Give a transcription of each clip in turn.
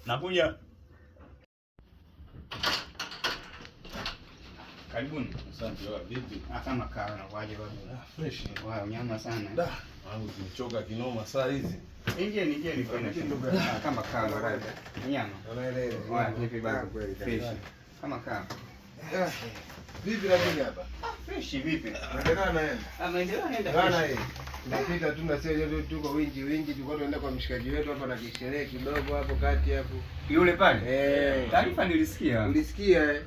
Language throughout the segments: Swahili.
Nakuja. Karibuni. Asante. Wewe vipi? Kama kawa na kwaje baba? Fresh. Wao nyama sana. Wangu tumechoka kinoma saa hizi. Ingieni kwa kama kawa na rada. Nyama. Unaelewa. Wao vipi baba? Fresh. Kama kawa. Vipi lakini hapa? Fresh vipi? Unaendelea na yeye? Naenda. Bana yeye. Napita tu na sio yote tuko wingi tulikuwa tunaenda kwa mshikaji wetu hapa na kisherehe kidogo hapo kati hapo. Yule pale? Taarifa nilisikia. Ulisikia?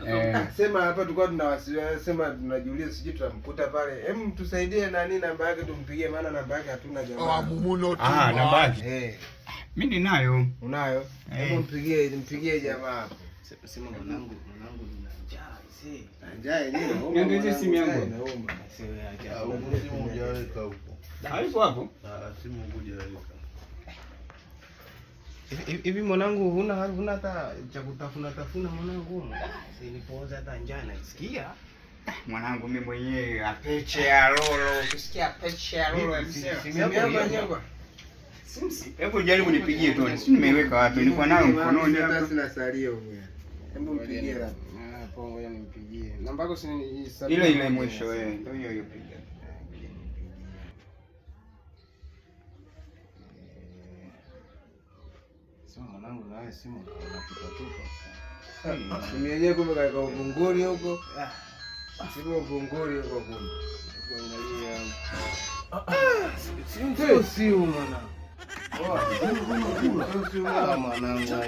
Sema hapa tulikuwa tunawasiliana, sema tunajiuliza siji tutamkuta pale. Hem tusaidie nani namba yake tumpigie maana namba yake hatuna jamaa. Namba yake. Mimi ninayo. Unayo? Hebu mpigie jamaa hapo. Sema mwanangu nina njaa. Njaa yenyewe. Niongezee simu yangu. Naomba. Simu hujaweka huko. Haipo hapo? Simu hujaweka. Hivi mwanangu huna hata cha kutafuna mwanangu. Nilipooza hata njaa naisikia. Mwanangu mimi mwenyewe apeche ya lolo. Ukisikia apeche ya lolo Simu Simsi. Hebu jaribu nipigie tu. Si nimeiweka wapi? Nilikuwa nayo mkononi hapa. Sina salio mwenyewe. Hebu mpigie hapo. Hapo ngoja nimpigie. Namba yako si ile mwisho wewe. Ndio hiyo piga. Sema mwanangu na wewe simu unatupa. Simu yenyewe kumbe kaika ubunguri huko. Simu ubunguri huko kumbe. Kuangalia. Simu mwanangu. Mwanangu